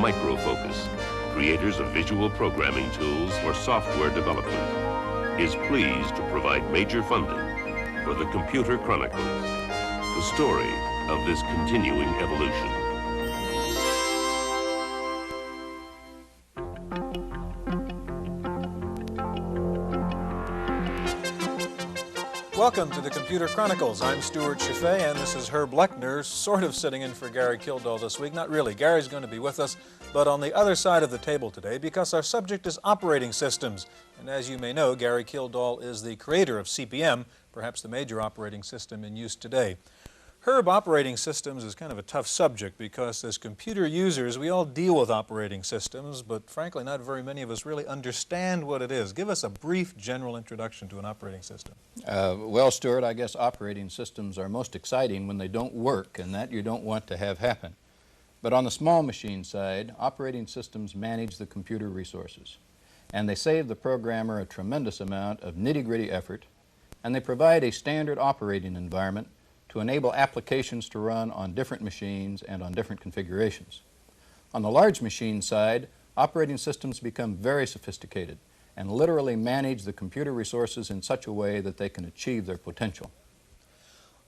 Microfocus, creators of visual programming tools for software development, is pleased to provide major funding for the Computer Chronicles, the story of this continuing evolution. Welcome to the Computer Chronicles. I'm Stuart Chaffee, and this is Herb Lechner, sort of sitting in for Gary Kildall this week. Not really. Gary's going to be with us, but on the other side of the table today because our subject is operating systems. And as you may know, Gary Kildall is the creator of CP/M, perhaps the major operating system in use today. Herb, operating systems is kind of a tough subject because as computer users, we all deal with operating systems, but frankly, not very many of us really understand what it is. Give us a brief general introduction to an operating system. Well, Stuart, I guess operating systems are most exciting when they don't work, and that you don't want to have happen. But on the small machine side, operating systems manage the computer resources, and they save the programmer a tremendous amount of nitty-gritty effort, and they provide a standard operating environment to enable applications to run on different machines and on different configurations. On the large machine side, operating systems become very sophisticated and literally manage the computer resources in such a way that they can achieve their potential.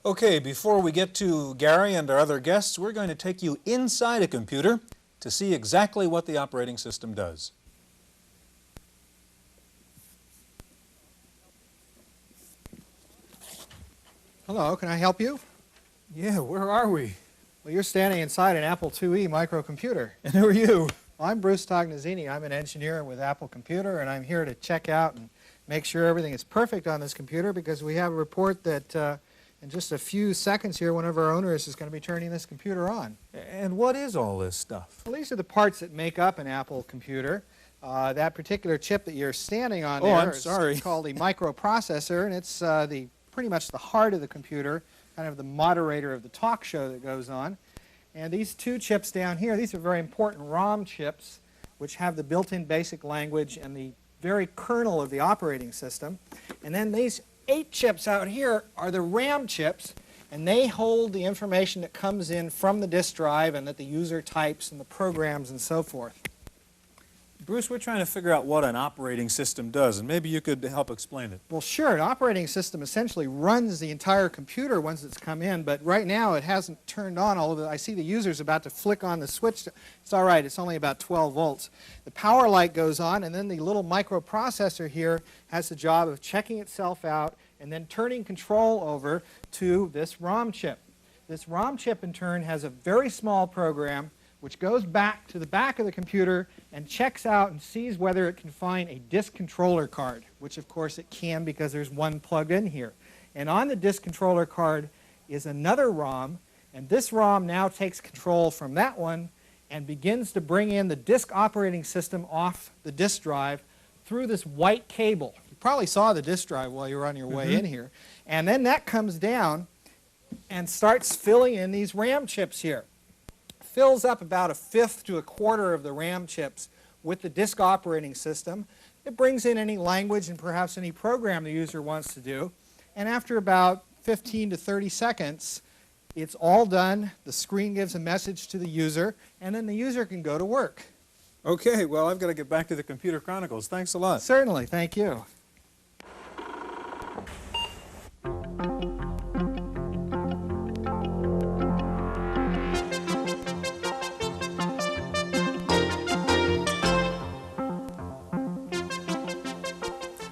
Okay, before we get to Gary and our other guests, we're going to take you inside a computer to see exactly what the operating system does. Hello, can I help you? Yeah, where are we? Well, you're standing inside an Apple IIe microcomputer. And who are you? Well, I'm Bruce Tognazzini. I'm an engineer with Apple Computer, and I'm here to check out and make sure everything is perfect on this computer because we have a report that in just a few seconds here, one of our owners is going to be turning this computer on. And what is all this stuff? Well, these are the parts that make up an Apple computer. That particular chip that you're standing on there is called a microprocessor, and it's pretty much the heart of the computer, kind of the moderator of the talk show that goes on. And these two chips down here, these are very important ROM chips, which have the built-in basic language and the very kernel of the operating system. And then these 8 chips out here are the RAM chips, and they hold the information that comes in from the disk drive and that the user types and the programs and so forth. Bruce, we're trying to figure out what an operating system does, and maybe you could help explain it. Well, sure. An operating system essentially runs the entire computer once it's come in, but right now it hasn't turned on. Although I see the user's about to flick on the switch. It's all right. It's only about 12 volts. The power light goes on, and then the little microprocessor here has the job of checking itself out and then turning control over to this ROM chip. This ROM chip, in turn, has a very small program which goes back to the back of the computer and checks out and sees whether it can find a disk controller card, which of course it can because there's one plugged in here. And on the disk controller card is another ROM, and this ROM now takes control from that one and begins to bring in the disk operating system off the disk drive through this white cable. You probably saw the disk drive while you were on your way in here. And then that comes down and starts filling in these RAM chips here. Fills up about 1/5 to 1/4 of the RAM chips with the disk operating system. It brings in any language and perhaps any program the user wants to do. And after about 15 to 30 seconds, it's all done. The screen gives a message to the user, and then the user can go to work. Okay, well, I've got to get back to the Computer Chronicles. Thanks a lot. Certainly. Thank you.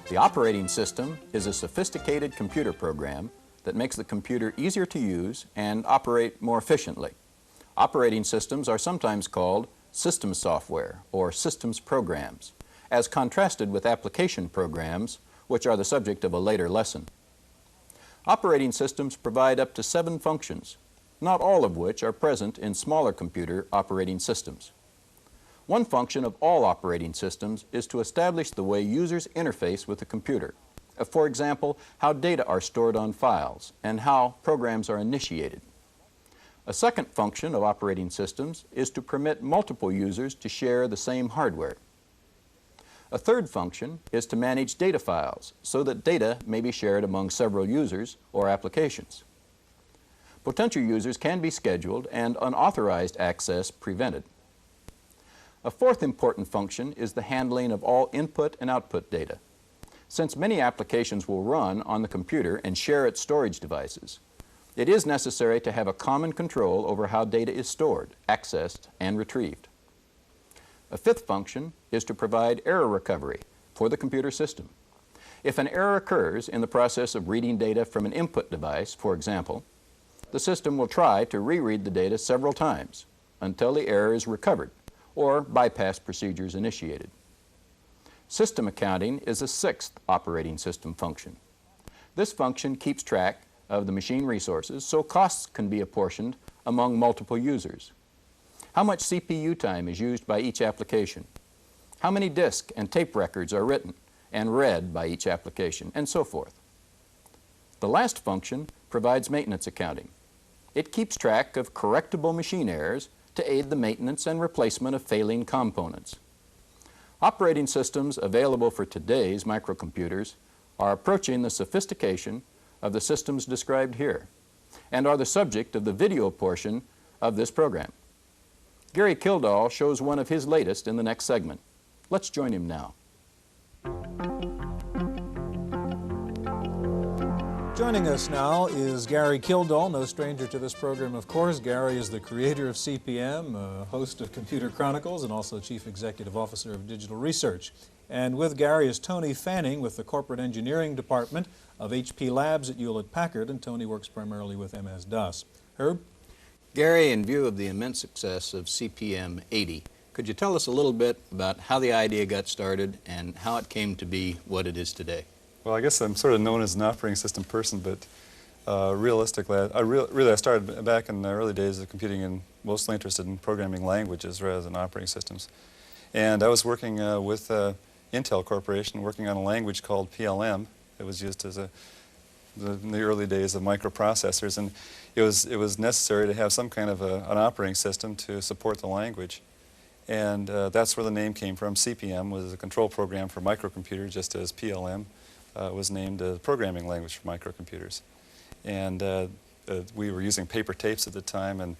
The operating system is a sophisticated computer program that makes the computer easier to use and operate more efficiently. Operating systems are sometimes called system software or systems programs, as contrasted with application programs, which are the subject of a later lesson. Operating systems provide up to 7 functions, not all of which are present in smaller computer operating systems. One function of all operating systems is to establish the way users interface with the computer. For example, how data are stored on files and how programs are initiated. A second function of operating systems is to permit multiple users to share the same hardware. A third function is to manage data files so that data may be shared among several users or applications. Potential users can be scheduled and unauthorized access prevented. A fourth important function is the handling of all input and output data. Since many applications will run on the computer and share its storage devices, it is necessary to have a common control over how data is stored, accessed, and retrieved. A fifth function is to provide error recovery for the computer system. If an error occurs in the process of reading data from an input device, for example, the system will try to reread the data several times until the error is recovered or bypass procedures initiated. System accounting is a sixth operating system function. This function keeps track of the machine resources so costs can be apportioned among multiple users. How much CPU time is used by each application? How many disk and tape records are written and read by each application, and so forth. The last function provides maintenance accounting. It keeps track of correctable machine errors to aid the maintenance and replacement of failing components. Operating systems available for today's microcomputers are approaching the sophistication of the systems described here and are the subject of the video portion of this program. Gary Kildall shows one of his latest in the next segment. Let's join him now. Joining us now is Gary Kildall, no stranger to this program, of course. Gary is the creator of CP/M, host of Computer Chronicles, and also Chief Executive Officer of Digital Research. And with Gary is Tony Fanning with the Corporate Engineering Department of HP Labs at Hewlett-Packard, and Tony works primarily with MS-DOS. Herb? Gary, in view of the immense success of CP/M 80, could you tell us a little bit about how the idea got started and how it came to be what it is today? Well, I guess I'm sort of known as an operating system person, but realistically, I started back in the early days of computing and mostly interested in programming languages rather than operating systems. And I was working with Intel Corporation, working on a language called PLM. It was used as in the early days of microprocessors, and it was necessary to have some kind of an operating system to support the language. And that's where the name came from. CP/M was a control program for microcomputers, just as PLM was named a programming language for microcomputers. And we were using paper tapes at the time, and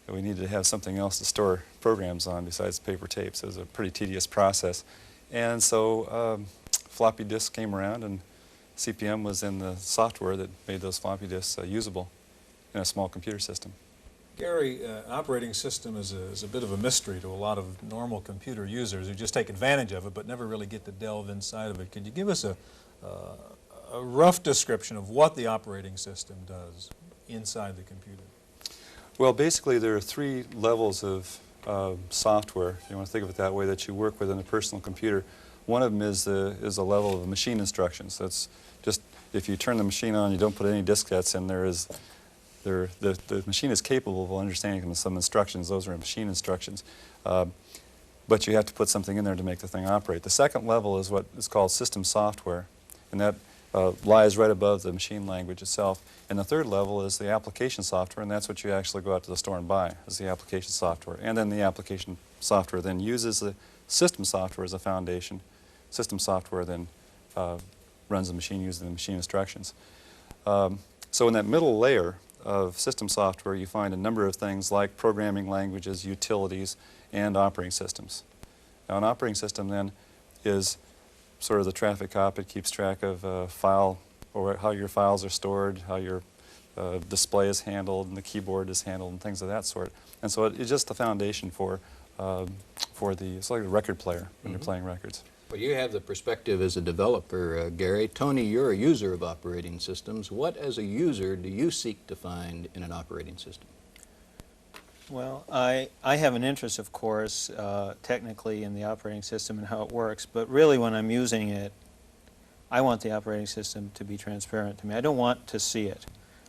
we needed to have something else to store programs on besides paper tapes. It was a pretty tedious process. And so floppy disks came around, and CP/M was in the software that made those floppy disks usable in a small computer system. Gary, an operating system is a bit of a mystery to a lot of normal computer users who just take advantage of it but never really get to delve inside of it. Could you give us a rough description of what the operating system does inside the computer? Well, basically there are three levels of software, if you want to think of it that way, that you work with in a personal computer. One of them is the level of machine instructions. That's just, if you turn the machine on, you don't put any diskettes in, the machine is capable of understanding some instructions. Those are machine instructions. But you have to put something in there to make the thing operate. The second level is what is called system software, and that lies right above the machine language itself. And the third level is the application software, and that's what you actually go out to the store and buy, is the application software. And then the application software then uses the system software as a foundation. System software then runs the machine using the machine instructions. So in that middle layer of system software, you find a number of things like programming languages, utilities, and operating systems. Now, an operating system then is sort of the traffic cop. It keeps track of file, or how your files are stored, how your display is handled, and the keyboard is handled, and things of that sort. And so it's just the foundation for it's like a record player when you're playing records. Well, you have the perspective as a developer, Gary. Tony, you're a user of operating systems. What, as a user, do you seek to find in an operating system? Well, I have an interest, of course, technically in the operating system and how it works, but really when I'm using it, I want the operating system to be transparent to me. I don't want to see it.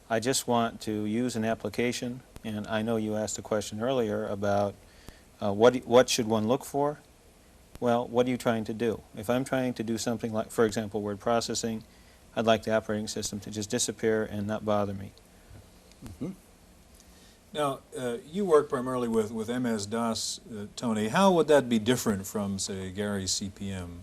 I just want to use an application, and I know you asked a question earlier about what should one look for? Well, what are you trying to do? If I'm trying to do something like, for example, word processing, I'd like the operating system to just disappear and not bother me. Now, you work primarily with MS-DOS, Tony. How would that be different from, say, Gary's CP/M?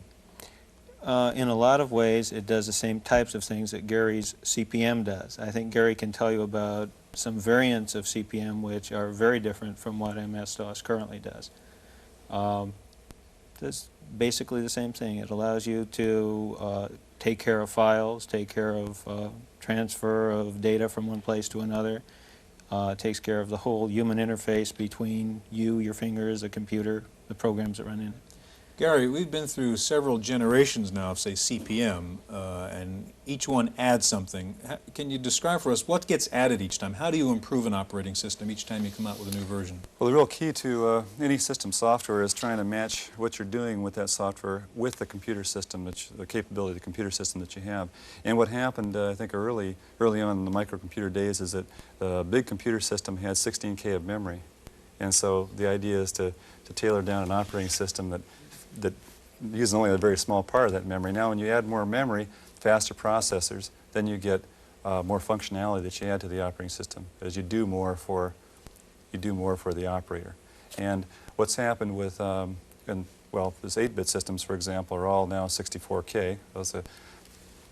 In a lot of ways, it does the same types of things that Gary's CP/M does. I think Gary can tell you about some variants of CP/M which are very different from what MS-DOS currently does. That's basically the same thing. It allows you to take care of files, take care of transfer of data from one place to another. It takes care of the whole human interface between you, your fingers, the computer, the programs that run in it. Gary, we've been through several generations now of, say, CPM, and each one adds something. Can you describe for us what gets added each time? How do you improve an operating system each time you come out with a new version? Well, the real key to any system software is trying to match what you're doing with that software with the computer system, the capability of the computer system that you have. And what happened, I think, early on in the microcomputer days is that the big computer system had 16K of memory. And so the idea is to tailor down an operating system that uses only a very small part of that memory. Now, when you add more memory, faster processors, then you get more functionality that you add to the operating system as you do more for the operator. And what's happened with, well, these 8-bit systems, for example, are all now 64K. Those are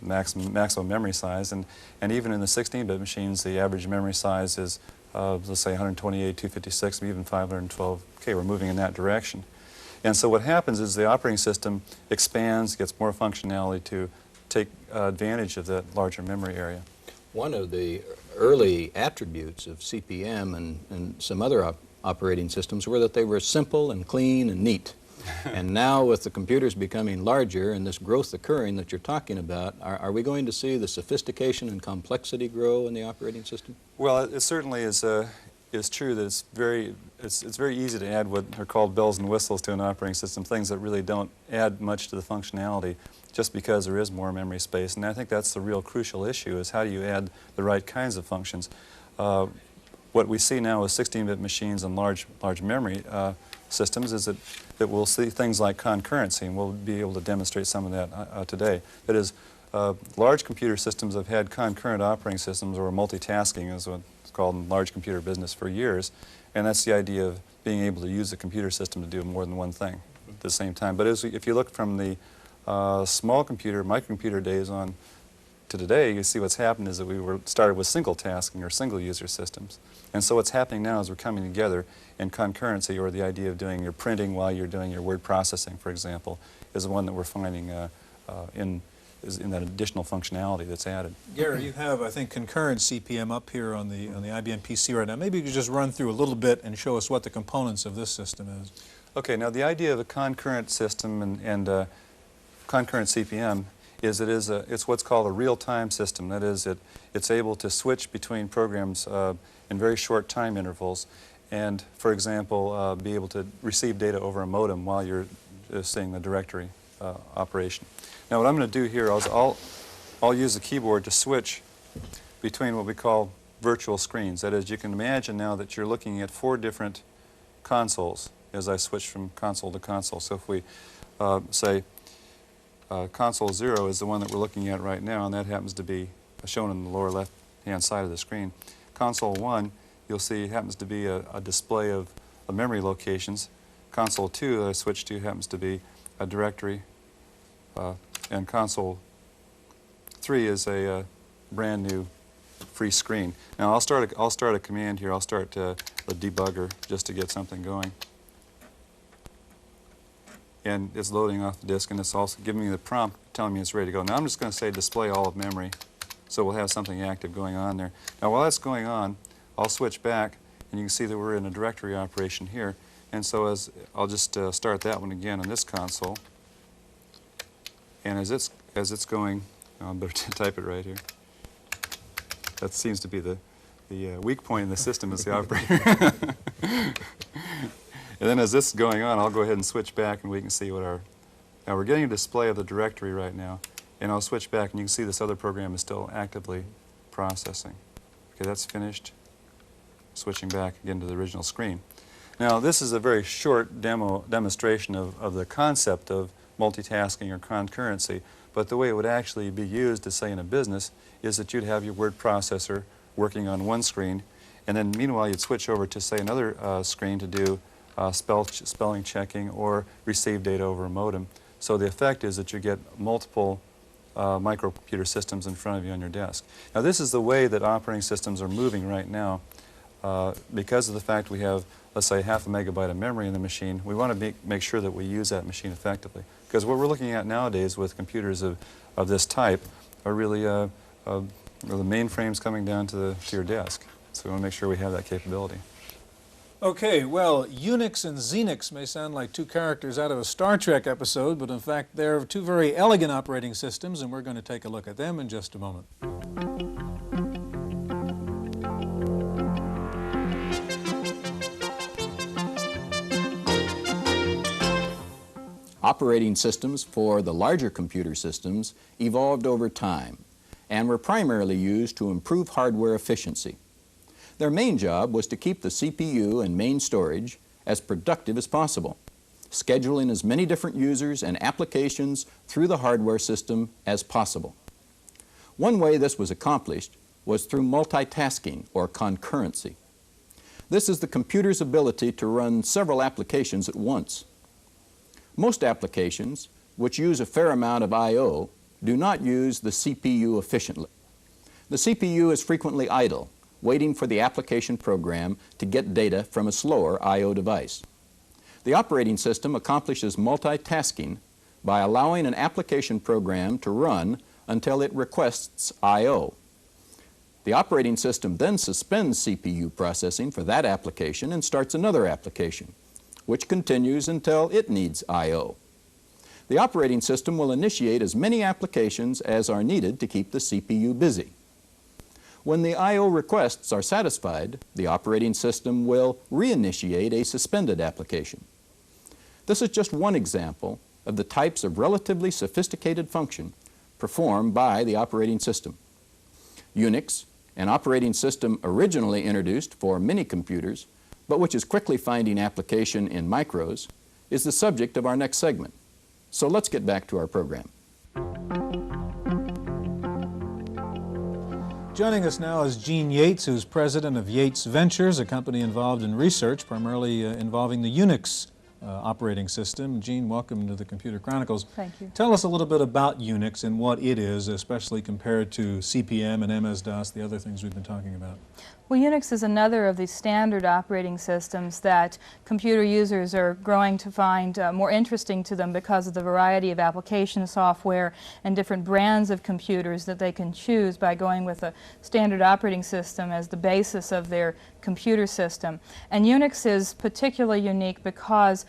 maximum memory size, and even in the 16-bit machines, the average memory size is, let's say, 128, 256, even 512K. We're moving in that direction. And so what happens is the operating system expands, gets more functionality to take advantage of that larger memory area. One of the early attributes of CPM and some other operating systems were that they were simple and clean and neat. And now with the computers becoming larger and this growth occurring that you're talking about, are we going to see the sophistication and complexity grow in the operating system? Well, it certainly is true that it's very easy to add what are called bells and whistles to an operating system, things that really don't add much to the functionality just because there is more memory space. And I think that's the real crucial issue, is how do you add the right kinds of functions. What we see now with 16-bit machines and large memory systems is that we'll see things like concurrency, and we'll be able to demonstrate some of that today. That is, large computer systems have had concurrent operating systems, or multitasking is what it's called in large computer business, for years, and that's the idea of being able to use a computer system to do more than one thing at the same time. But if you look from the small computer, microcomputer days on to today, you see what's happened is that we started with single tasking or single user systems. And so what's happening now is we're coming together, and concurrency, or the idea of doing your printing while you're doing your word processing, for example, is the one that we're finding in that additional functionality that's added. Gary, you have, I think, concurrent CPM up here on the IBM PC right now. Maybe you could just run through a little bit and show us what the components of this system is. Okay, now the idea of a concurrent system and concurrent CPM is it's what's called a real-time system. That is, it's able to switch between programs in very short time intervals, and, for example, be able to receive data over a modem while you're seeing the directory operation. Now, what I'm going to do here is I'll use the keyboard to switch between what we call virtual screens. That is, you can imagine now that you're looking at 4 different consoles as I switch from console to console. So if we say console 0 is the one that we're looking at right now, and that happens to be shown in the lower left-hand side of the screen. Console 1, you'll see, happens to be a display of memory locations. Console 2 that I switched to happens to be a directory, and console 3 is a brand new free screen. Now I'll start a command here. I'll start a debugger just to get something going. And it's loading off the disk, and it's also giving me the prompt telling me it's ready to go. Now I'm just going to say display all of memory, so we'll have something active going on there. Now while that's going on, I'll switch back, and you can see that we're in a directory operation here. And so I'll just start that one again on this console. And as it's going, I better type it right here. That seems to be the weak point in the system, is the operator. And then as this is going on, I'll go ahead and switch back, and we can see what now we're getting a display of the directory right now, and I'll switch back, and you can see this other program is still actively processing. Okay, that's finished. Switching back again to the original screen. Now this is a very short demonstration of the concept of multitasking or concurrency, but the way it would actually be used, to say in a business, is that you'd have your word processor working on one screen, and then meanwhile you'd switch over to, say, another screen to do spelling checking or receive data over a modem. So the effect is that you get multiple microcomputer systems in front of you on your desk. Now this is the way that operating systems are moving right now. because of the fact we have, let's say, half a megabyte of memory in the machine, we want to make sure that we use that machine effectively. Because what we're looking at nowadays with computers of this type are really the mainframes coming down to your desk. So we want to make sure we have that capability. Okay, well, Unix and Xenix may sound like two characters out of a Star Trek episode, but in fact they're two very elegant operating systems, and we're going to take a look at them in just a moment. Operating systems for the larger computer systems evolved over time and were primarily used to improve hardware efficiency. Their main job was to keep the CPU and main storage as productive as possible, scheduling as many different users and applications through the hardware system as possible. One way this was accomplished was through multitasking or concurrency. This is the computer's ability to run several applications at once. Most applications, which use a fair amount of I/O, do not use the CPU efficiently. The CPU is frequently idle, waiting for the application program to get data from a slower I/O device. The operating system accomplishes multitasking by allowing an application program to run until it requests I/O. The operating system then suspends CPU processing for that application and starts another application, which continues until it needs I/O. The operating system will initiate as many applications as are needed to keep the CPU busy. When the I/O requests are satisfied, the operating system will reinitiate a suspended application. This is just one example of the types of relatively sophisticated function performed by the operating system. Unix, an operating system originally introduced for mini-computers, but which is quickly finding application in micros, is the subject of our next segment. So let's get back to our program. Joining us now is Gene Yates, who's president of Yates Ventures, a company involved in research primarily involving the Unix operating system. Gene, welcome to the Computer Chronicles. Thank you. Tell us a little bit about Unix and what it is, especially compared to CP/M and MS-DOS, the other things we've been talking about. Well, Unix is another of these standard operating systems that computer users are growing to find more interesting to them because of the variety of application software and different brands of computers that they can choose by going with a standard operating system as the basis of their computer system. And Unix is particularly unique because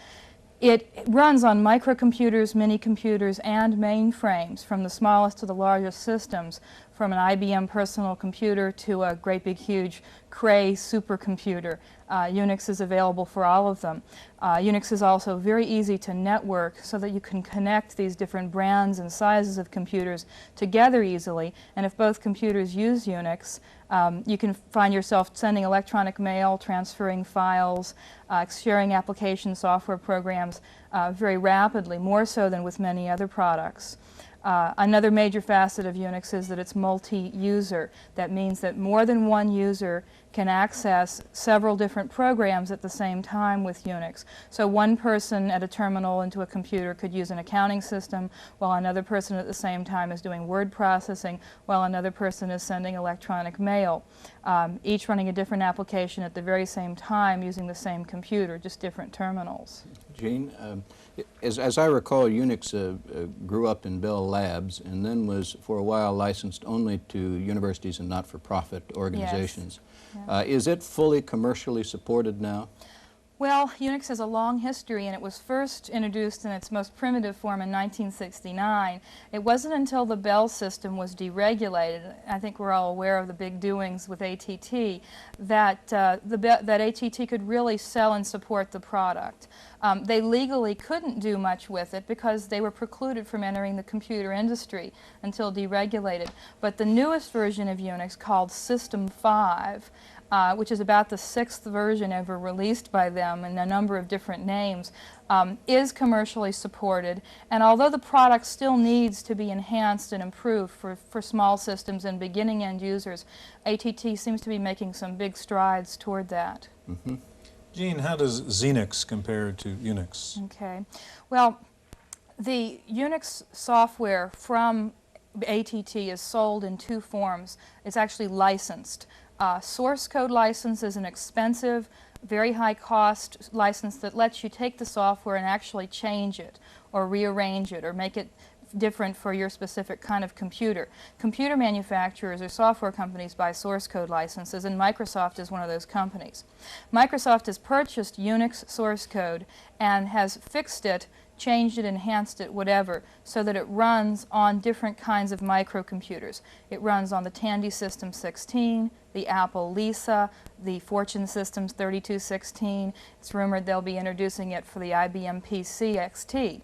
it runs on microcomputers, mini-computers, and mainframes, from the smallest to the largest systems, from an IBM personal computer to a great big huge Cray supercomputer. Unix is available for all of them. Unix is also very easy to network so that you can connect these different brands and sizes of computers together easily. And if both computers use Unix, you can find yourself sending electronic mail, transferring files, sharing application software programs very rapidly, more so than with many other products. Another major facet of Unix is that it's multi-user. That means that more than one user can access several different programs at the same time with Unix. So one person at a terminal into a computer could use an accounting system, while another person at the same time is doing word processing, while another person is sending electronic mail, each running a different application at the very same time using the same computer, just different terminals. Gene, as I recall, Unix grew up in Bell Labs and then was for a while licensed only to universities and not-for-profit organizations. Yes. Is it fully commercially supported now? Well, Unix has a long history, and it was first introduced in its most primitive form in 1969. It wasn't until the Bell system was deregulated, I think we're all aware of the big doings with ATT, that ATT could really sell and support the product. They legally couldn't do much with it because they were precluded from entering the computer industry until deregulated. But the newest version of Unix, called System 5, which is about the 6th version ever released by them in a number of different names, is commercially supported. And although the product still needs to be enhanced and improved for small systems and beginning end users, ATT seems to be making some big strides toward that. Mm-hmm. Gene, how does Xenix compare to Unix? Okay. Well, the Unix software from ATT is sold in two forms. It's actually licensed. Source code license is an expensive, very high cost license that lets you take the software and actually change it or rearrange it or make it different for your specific kind of computer. Computer manufacturers or software companies buy source code licenses, and Microsoft is one of those companies. Microsoft has purchased Unix source code and has fixed it, changed it, enhanced it, whatever, so that it runs on different kinds of microcomputers. It runs on the Tandy System 16, the Apple Lisa, the Fortune Systems 3216. It's rumored they'll be introducing it for the IBM PC XT.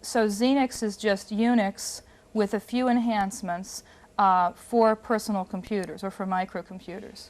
So Xenix is just Unix with a few enhancements for personal computers or for microcomputers.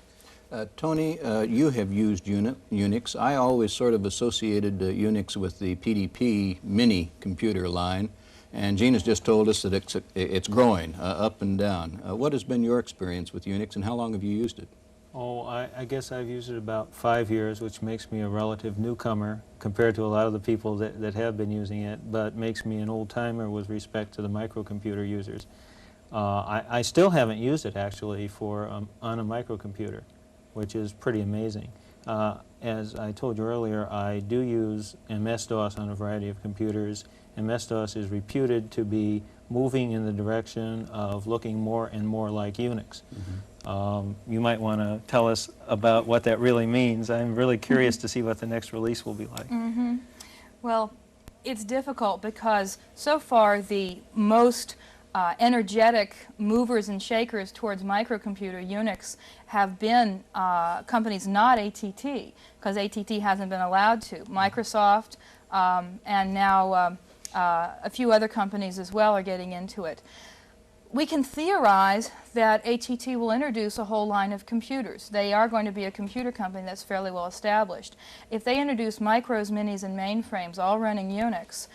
Tony, you have used Unix. I always sort of associated Unix with the PDP mini computer line, and Gene has just told us that it's growing up and down. What has been your experience with Unix, and how long have you used it? Oh, I guess I've used it about 5 years, which makes me a relative newcomer compared to a lot of the people that have been using it, but makes me an old-timer with respect to the microcomputer users. I still haven't used it, actually, for on a microcomputer, which is pretty amazing. As I told you earlier, I do use MS-DOS on a variety of computers. MS-DOS is reputed to be moving in the direction of looking more and more like Unix. You might want to tell us about what that really means. I'm really curious to see what the next release will be like. Well, it's difficult because so far the most energetic movers and shakers towards microcomputer Unix have been companies not ATT, because ATT hasn't been allowed to. Microsoft and now a few other companies as well are getting into it. We can theorize that ATT will introduce a whole line of computers. They are going to be a computer company that's fairly well established. If they introduce micros, minis, and mainframes all running Unix,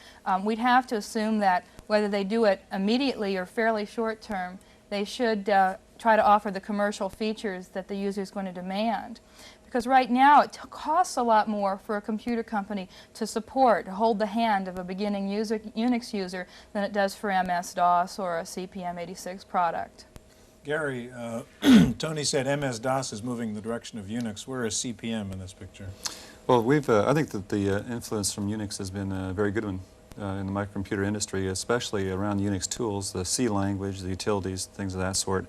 we'd have to assume that whether they do it immediately or fairly short term, they should try to offer the commercial features that the user is going to demand. Because right now it costs a lot more for a computer company to support, hold the hand of a beginning Unix user than it does for MS-DOS or a CPM86 product. Gary, Tony said MS-DOS is moving in the direction of Unix. Where is CPM in this picture? Well, I think that the influence from Unix has been a very good one in the microcomputer industry, especially around Unix tools, the C language, the utilities, things of that sort.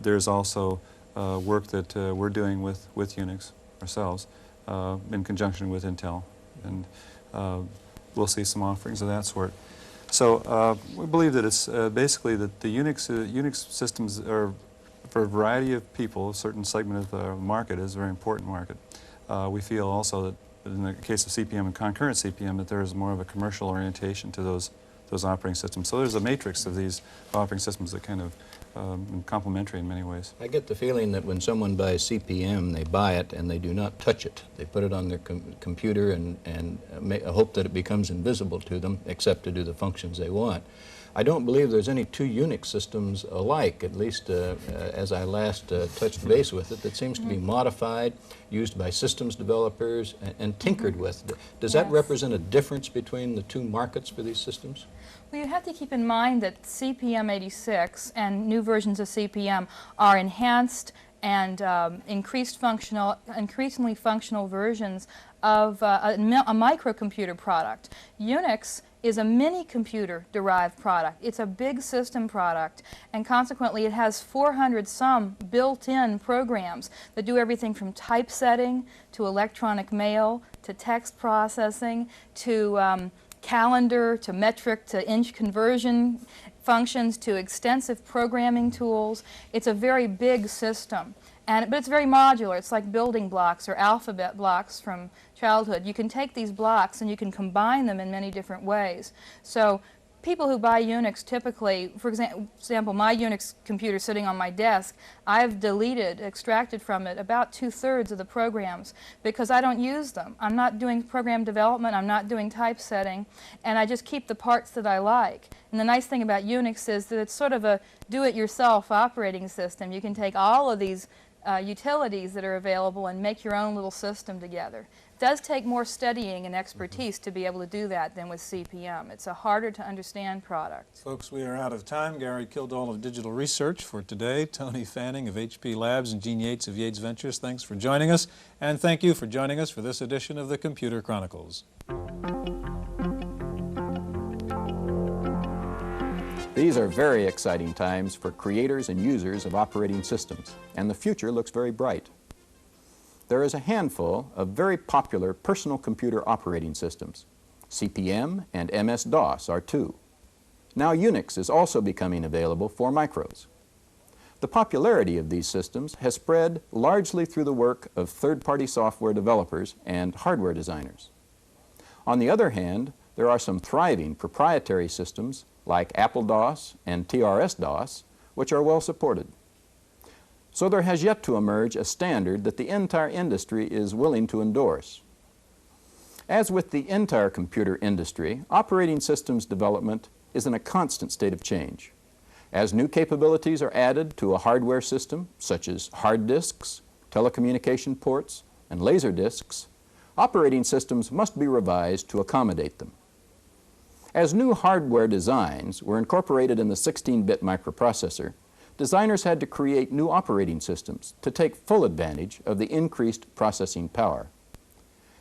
There's also work that we're doing with Unix ourselves in conjunction with Intel, and we'll see some offerings of that sort. So we believe that it's basically that the Unix systems are, for a variety of people, a certain segment of the market is a very important market. We feel also that in the case of CPM and concurrent CPM that there is more of a commercial orientation to those operating systems. So there's a matrix of these operating systems that kind of complementary in many ways. I get the feeling that when someone buys CPM, they buy it and they do not touch it. They put it on their computer and hope that it becomes invisible to them, except to do the functions they want. I don't believe there's any two Unix systems alike, at least as I last touched base with it, that seems to be modified, used by systems developers, and tinkered with. Does that represent a difference between the two markets for these systems? Well, you have to keep in mind that CPM86 and new versions of CPM are enhanced and increasingly functional versions of a microcomputer product. Unix is a mini-computer derived product. It's a big system product, and consequently it has 400-some built-in programs that do everything from typesetting to electronic mail to text processing to calendar to metric to inch conversion functions to extensive programming tools. It's a very big system. But it's very modular. It's like building blocks or alphabet blocks from childhood. You can take these blocks and you can combine them in many different ways. So people who buy Unix typically, for example, my Unix computer sitting on my desk, I've extracted from it about 2/3 of the programs because I don't use them. I'm not doing program development, I'm not doing typesetting, and I just keep the parts that I like. And the nice thing about Unix is that it's sort of a do-it-yourself operating system. You can take all of these utilities that are available and make your own little system together. does take more studying and expertise to be able to do that than with CPM. It's a harder to understand product. Folks, we are out of time. Gary Kildall of Digital Research for today, Tony Fanning of HP Labs, and Gene Yates of Yates Ventures. Thanks for joining us, and thank you for joining us for this edition of the Computer Chronicles. These are very exciting times for creators and users of operating systems, and the future looks very bright. There is a handful of very popular personal computer operating systems. CPM and MS-DOS are two. Now Unix is also becoming available for micros. The popularity of these systems has spread largely through the work of third-party software developers and hardware designers. On the other hand, there are some thriving proprietary systems like Apple-DOS and TRS-DOS, which are well supported. So there has yet to emerge a standard that the entire industry is willing to endorse. As with the entire computer industry, operating systems development is in a constant state of change. As new capabilities are added to a hardware system, such as hard disks, telecommunication ports, and laser disks, operating systems must be revised to accommodate them. As new hardware designs were incorporated in the 16-bit microprocessor, designers had to create new operating systems to take full advantage of the increased processing power.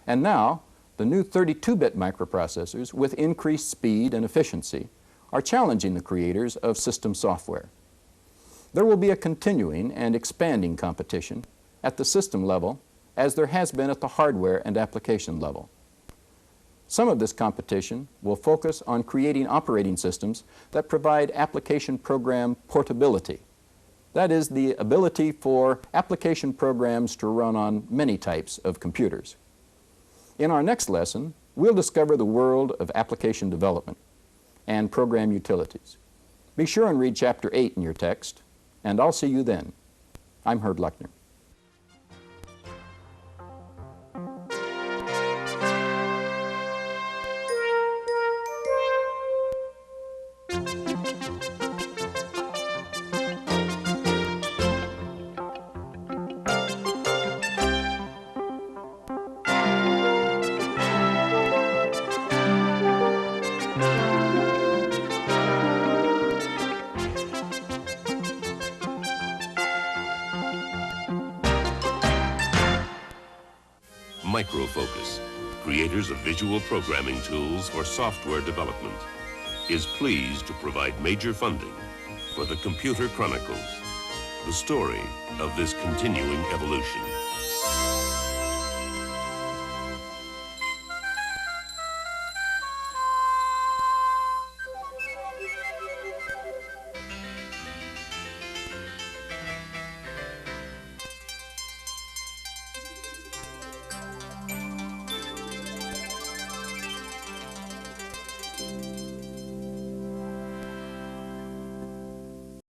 And now, the new 32-bit microprocessors with increased speed and efficiency are challenging the creators of system software. There will be a continuing and expanding competition at the system level as there has been at the hardware and application level. Some of this competition will focus on creating operating systems that provide application program portability. That is, the ability for application programs to run on many types of computers. In our next lesson, we'll discover the world of application development and program utilities. Be sure and read Chapter 8 in your text, and I'll see you then. I'm Herb Lechner. Microfocus, creators of visual programming tools for software development, is pleased to provide major funding for the Computer Chronicles, the story of this continuing evolution.